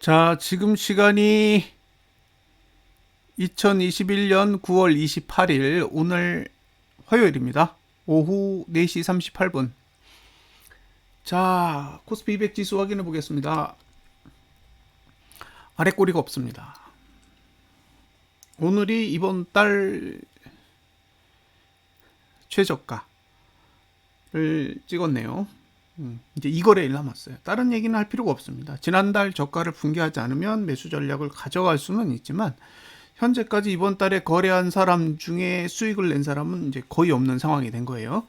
자, 지금 시간이 2021년 9월 28일, 오늘 화요일입니다. 오후 4시 38분. 자, 코스피 200 지수 확인해 보겠습니다. 아래 꼬리가 없습니다. 오늘이 이번 달 최저가를 찍었네요. 이제 이 거래일 남았어요. 다른 얘기는 할 필요가 없습니다. 지난달 저가를 붕괴하지 않으면 매수 전략을 가져갈 수는 있지만 현재까지 이번 달에 거래한 사람 중에 수익을 낸 사람은 이제 거의 없는 상황이 된 거예요.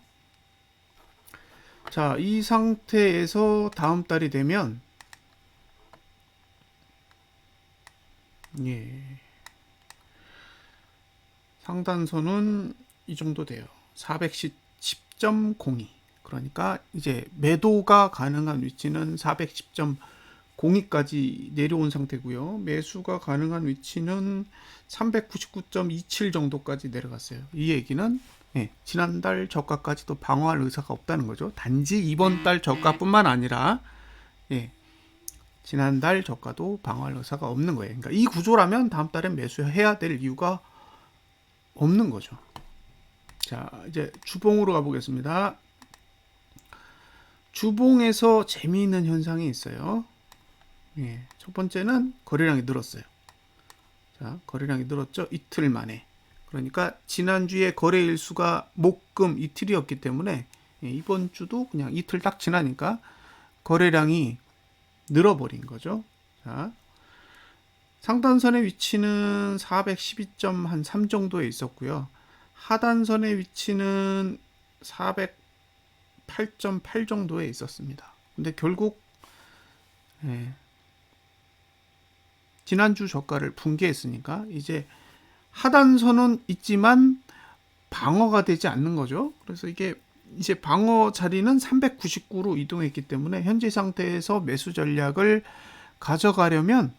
자, 이 상태에서 다음 달이 되면 상단선은 이 정도 돼요. 410.02. 그러니까 이제 매도가 가능한 위치는 410.02까지 내려온 상태고요. 매수가 가능한 위치는 399.27 정도까지 내려갔어요. 이 얘기는 지난달 저가까지도 방어할 의사가 없다는 거죠. 단지 이번 달 저가뿐만 아니라 지난달 저가도 방어할 의사가 없는 거예요. 그러니까 이 구조라면 다음 달엔 매수해야 될 이유가 없는 거죠. 자, 이제 주봉으로 가보겠습니다. 주봉에서 재미있는 현상이 있어요. 첫 번째는 거래량이 늘었어요. 자, 거래량이 늘었죠. 이틀 만에. 그러니까 지난주에 거래일 수가 목금 이틀이었기 때문에 이번 주도 그냥 이틀 딱 지나니까 거래량이 늘어버린 거죠. 자, 상단선의 위치는 412.3 정도에 있었고요. 하단선의 위치는 408.8 정도에 있었습니다. 근데 결국 지난주 저가를 붕괴했으니까 이제 하단선은 있지만 방어가 되지 않는 거죠. 그래서 이게 이제 방어 자리는 399로 이동했기 때문에 현재 상태에서 매수 전략을 가져가려면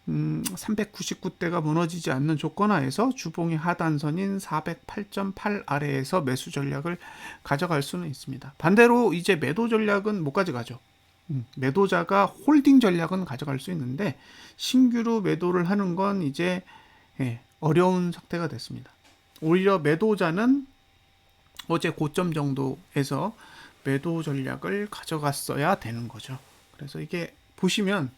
399대가 무너지지 않는 조건 하에서 주봉의 하단선인 408.8 아래에서 매수 전략을 가져갈 수는 있습니다. 반대로 이제 매도 전략은 못 가져가죠. 매도자가 홀딩 전략은 가져갈 수 있는데 신규로 매도를 하는 건 이제 어려운 상태가 됐습니다. 오히려 매도자는 어제 고점 정도에서 매도 전략을 가져갔어야 되는 거죠. 그래서 이게 보시면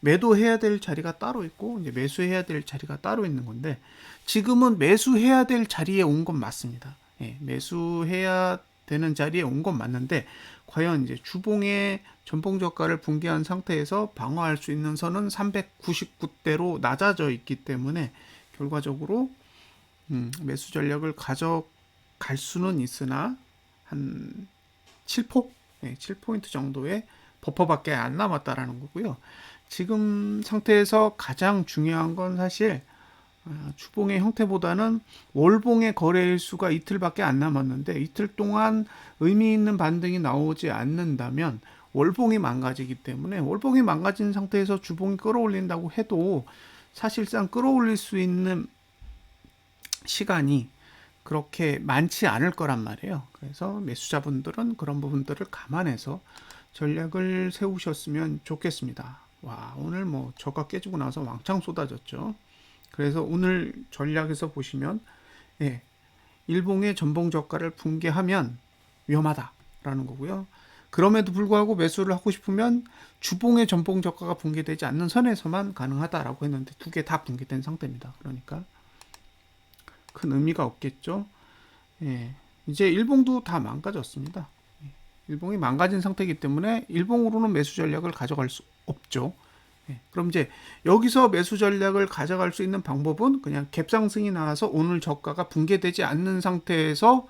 매도해야 될 자리가 따로 있고 이제 매수해야 될 자리가 따로 있는 건데 지금은 매수해야 될 자리에 온 건 맞습니다. 매수해야 되는 자리에 온 건 맞는데 과연 이제 주봉의 전봉 저가를 붕괴한 상태에서 방어할 수 있는 선은 399대로 낮아져 있기 때문에 결과적으로 매수 전략을 가져갈 수는 있으나 한 7포? 7포인트 정도의 버퍼밖에 안 남았다라는 거고요. 지금 상태에서 가장 중요한 건 사실 주봉의 형태보다는 월봉의 거래일 수가 이틀밖에 안 남았는데 이틀 동안 의미 있는 반등이 나오지 않는다면 월봉이 망가지기 때문에 월봉이 망가진 상태에서 주봉이 끌어올린다고 해도 사실상 끌어올릴 수 있는 시간이 그렇게 많지 않을 거란 말이에요. 그래서 매수자분들은 그런 부분들을 감안해서 전략을 세우셨으면 좋겠습니다. 와, 오늘 뭐 저가 깨지고 나서 왕창 쏟아졌죠. 그래서 오늘 전략에서 보시면 일봉의 전봉 저가를 붕괴하면 위험하다라는 거고요. 그럼에도 불구하고 매수를 하고 싶으면 주봉의 전봉 저가가 붕괴되지 않는 선에서만 가능하다라고 했는데 두 개 다 붕괴된 상태입니다. 그러니까 큰 의미가 없겠죠. 이제 일봉도 다 망가졌습니다. 일봉이 망가진 상태이기 때문에 일봉으로는 매수 전략을 가져갈 수 없죠. 그럼 이제 여기서 매수 전략을 가져갈 수 있는 방법은 그냥 갭상승이 나와서 오늘 저가가 붕괴되지 않는 상태에서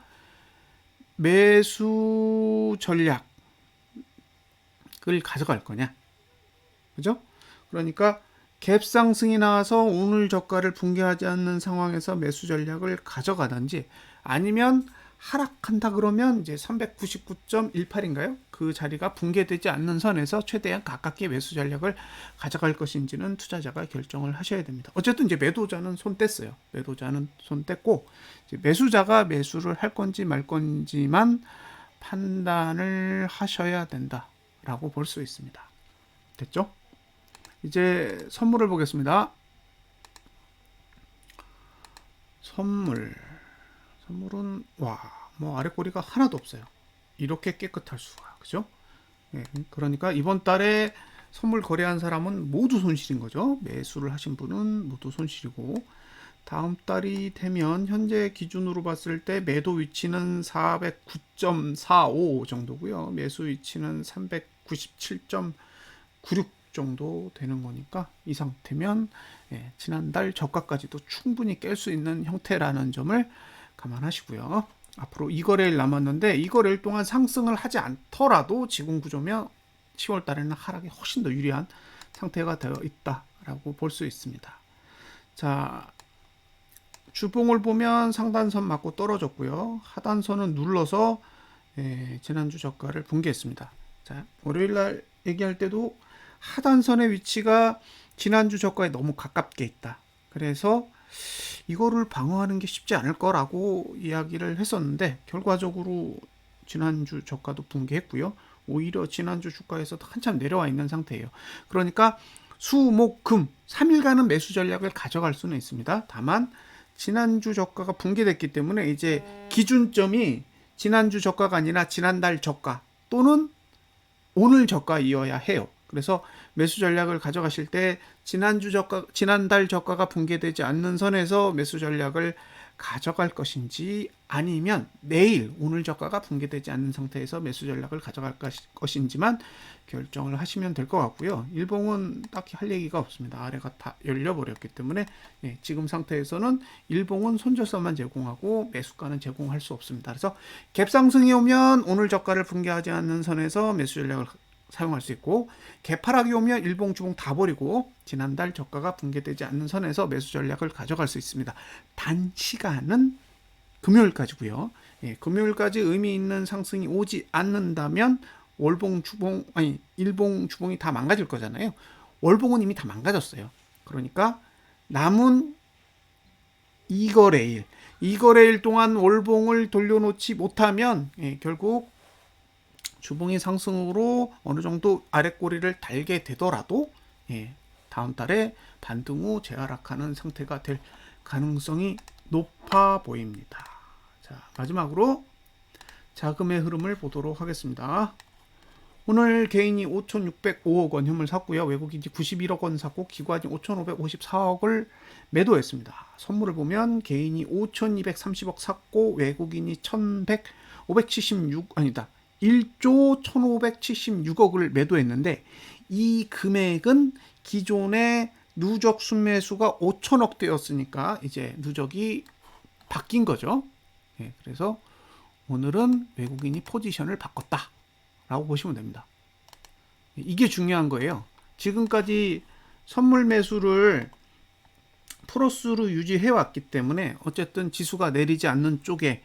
매수 전략을 가져갈 거냐. 그죠? 그러니까 갭상승이 나와서 오늘 저가를 붕괴하지 않는 상황에서 매수 전략을 가져가든지 아니면 하락한다 그러면 이제 399.18인가요? 그 자리가 붕괴되지 않는 선에서 최대한 가깝게 매수 전략을 가져갈 것인지는 투자자가 결정을 하셔야 됩니다. 어쨌든 이제 매도자는 손 뗐어요. 매도자는 손 뗐고 이제 매수자가 매수를 할 건지 말 건지만 판단을 하셔야 된다라고 볼 수 있습니다. 됐죠? 이제 선물을 보겠습니다. 선물은 뭐 아래 꼬리가 하나도 없어요. 이렇게 깨끗할 수가, 그죠? 예, 그러니까 이번 달에 선물 거래한 사람은 모두 손실인 거죠. 매수를 하신 분은 모두 손실이고, 다음 달이 되면 현재 기준으로 봤을 때 매도 위치는 409.45 정도고요. 매수 위치는 397.96 정도 되는 거니까 이 상태면 지난달 저가까지도 충분히 깰 수 있는 형태라는 점을 감안하시고요. 앞으로 2거래일 남았는데 2거래일 동안 상승을 하지 않더라도 지금 구조면 10월 달에는 하락이 훨씬 더 유리한 상태가 되어 있다라고 볼 수 있습니다. 자, 주봉을 보면 상단선 맞고 떨어졌고요. 하단선은 눌러서 지난주 저가를 붕괴했습니다. 자, 월요일 날 얘기할 때도 하단선의 위치가 지난주 저가에 너무 가깝게 있다. 그래서 이거를 방어하는 게 쉽지 않을 거라고 이야기를 했었는데 결과적으로 지난주 저가도 붕괴했고요. 오히려 지난주 주가에서도 한참 내려와 있는 상태예요. 그러니까 수, 목, 금 3일간은 매수 전략을 가져갈 수는 있습니다. 다만 지난주 저가가 붕괴됐기 때문에 이제 기준점이 지난주 저가가 아니라 지난달 저가 또는 오늘 저가이어야 해요. 그래서 매수 전략을 가져가실 때 지난달 저가가 붕괴되지 않는 선에서 매수 전략을 가져갈 것인지 아니면 내일 오늘 저가가 붕괴되지 않는 상태에서 매수 전략을 가져갈 것인지만 결정을 하시면 될 것 같고요. 일봉은 딱히 할 얘기가 없습니다. 아래가 다 열려버렸기 때문에 지금 상태에서는 일봉은 손절선만 제공하고 매수가는 제공할 수 없습니다. 그래서 갭상승이 오면 오늘 저가를 붕괴하지 않는 선에서 매수 전략을 사용할 수 있고 개파락이 오면 일봉 주봉 다 버리고 지난달 저가가 붕괴되지 않는 선에서 매수 전략을 가져갈 수 있습니다. 단 시간은 금요일까지고요. 금요일까지 의미 있는 상승이 오지 않는다면 일봉 주봉이 다 망가질 거잖아요. 월봉은 이미 다 망가졌어요. 그러니까 남은 2거래일 동안 월봉을 돌려놓지 못하면 결국 주봉이 상승으로 어느 정도 아랫꼬리를 달게 되더라도 다음 달에 반등 후 재하락하는 상태가 될 가능성이 높아 보입니다. 자, 마지막으로 자금의 흐름을 보도록 하겠습니다. 오늘 개인이 5,605억 원 현물 샀고요. 외국인이 91억 원 샀고 기관이 5,554억을 매도했습니다. 선물을 보면 개인이 5,230억 샀고 외국인이 1조 1,576억을 매도했는데 이 금액은 기존의 누적 순매수가 5천억대였으니까 이제 누적이 바뀐 거죠. 그래서 오늘은 외국인이 포지션을 바꿨다라고 보시면 됩니다. 이게 중요한 거예요. 지금까지 선물 매수를 플러스로 유지해 왔기 때문에 어쨌든 지수가 내리지 않는 쪽에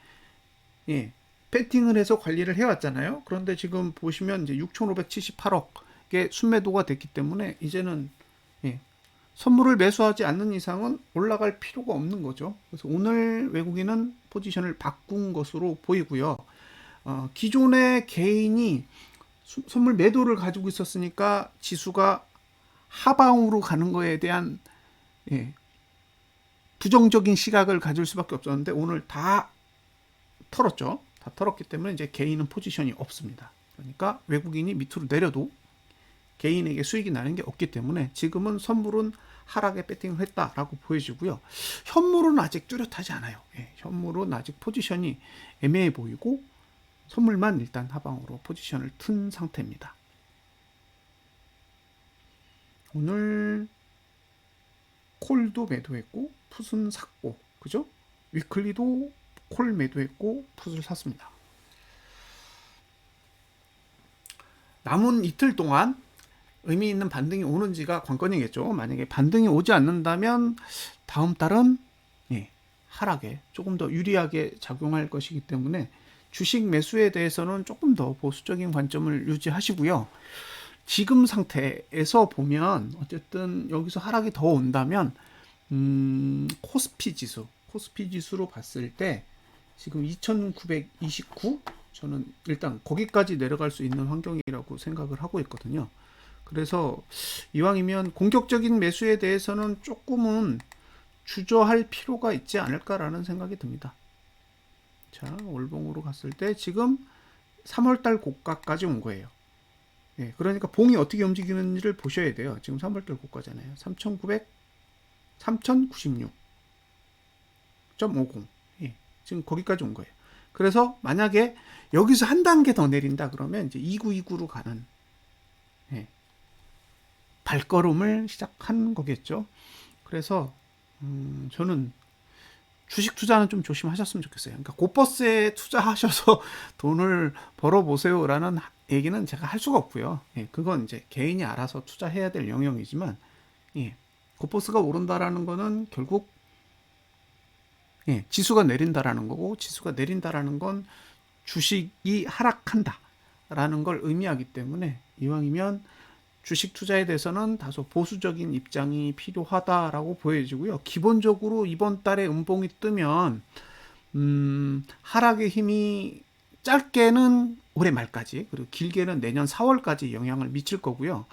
배팅을 해서 관리를 해왔잖아요. 그런데 지금 보시면 이제 6,578억의 순매도가 됐기 때문에 이제는 선물을 매수하지 않는 이상은 올라갈 필요가 없는 거죠. 그래서 오늘 외국인은 포지션을 바꾼 것으로 보이고요. 기존의 개인이 선물 매도를 가지고 있었으니까 지수가 하방으로 가는 거에 대한 부정적인 시각을 가질 수밖에 없었는데 오늘 다 털었죠. 다 털었기 때문에 이제 개인은 포지션이 없습니다. 그러니까 외국인이 밑으로 내려도 개인에게 수익이 나는 게 없기 때문에 지금은 선물은 하락에 배팅을 했다라고 보여지고요. 현물은 아직 뚜렷하지 않아요. 현물은 아직 포지션이 애매해 보이고 선물만 일단 하방으로 포지션을 튼 상태입니다. 오늘 콜도 매도했고 풋은 샀고 그죠? 위클리도 콜 매도했고 풋을 샀습니다. 남은 이틀 동안 의미 있는 반등이 오는지가 관건이겠죠. 만약에 반등이 오지 않는다면 다음 달은 하락에 조금 더 유리하게 작용할 것이기 때문에 주식 매수에 대해서는 조금 더 보수적인 관점을 유지하시고요. 지금 상태에서 보면 어쨌든 여기서 하락이 더 온다면 코스피 지수로 봤을 때 지금 2929 저는 일단 거기까지 내려갈 수 있는 환경이라고 생각을 하고 있거든요. 그래서 이왕이면 공격적인 매수에 대해서는 조금은 주저할 필요가 있지 않을까라는 생각이 듭니다. 자, 월봉으로 갔을 때 지금 3월달 고가까지 온 거예요. 예, 그러니까 봉이 어떻게 움직이는지를 보셔야 돼요. 지금 3월달 고가잖아요. 3,996.50. 예, 지금 거기까지 온 거예요. 그래서 만약에 여기서 한 단계 더 내린다 그러면 이제 2929로 가는, 예, 발걸음을 시작한 거겠죠. 그래서 저는 주식 투자는 좀 조심하셨으면 좋겠어요. 그러니까 고버스에 투자하셔서 돈을 벌어보세요라는 얘기는 제가 할 수가 없고요. 예, 그건 이제 개인이 알아서 투자해야 될 영역이지만, 예, 고버스가 오른다라는 거는 결국, 예, 지수가 내린다라는 거고, 지수가 내린다라는 건 주식이 하락한다라는 걸 의미하기 때문에 이왕이면 주식 투자에 대해서는 다소 보수적인 입장이 필요하다라고 보여지고요. 기본적으로 이번 달에 음봉이 뜨면 하락의 힘이 짧게는 올해 말까지, 그리고 길게는 내년 4월까지 영향을 미칠 거고요.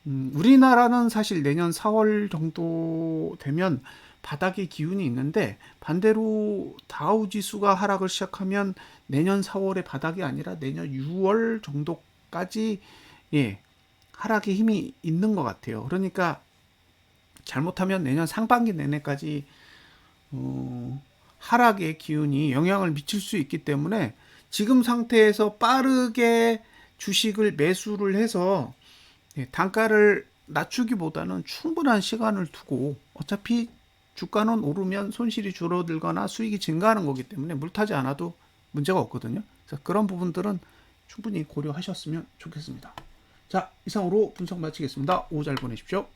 우리나라는 사실 내년 4월 정도 되면 바닥의 기운이 있는데, 반대로 다우 지수가 하락을 시작하면 내년 4월의 바닥이 아니라 내년 6월 정도까지, 예, 하락의 힘이 있는 것 같아요. 그러니까 잘못하면 내년 상반기 내내까지 하락의 기운이 영향을 미칠 수 있기 때문에 지금 상태에서 빠르게 주식을 매수를 해서, 예, 단가를 낮추기보다는 충분한 시간을 두고, 어차피 주가는 오르면 손실이 줄어들거나 수익이 증가하는 거기 때문에 물타지 않아도 문제가 없거든요. 그래서 그런 부분들은 충분히 고려하셨으면 좋겠습니다. 자, 이상으로 분석 마치겠습니다. 오후 잘 보내십시오.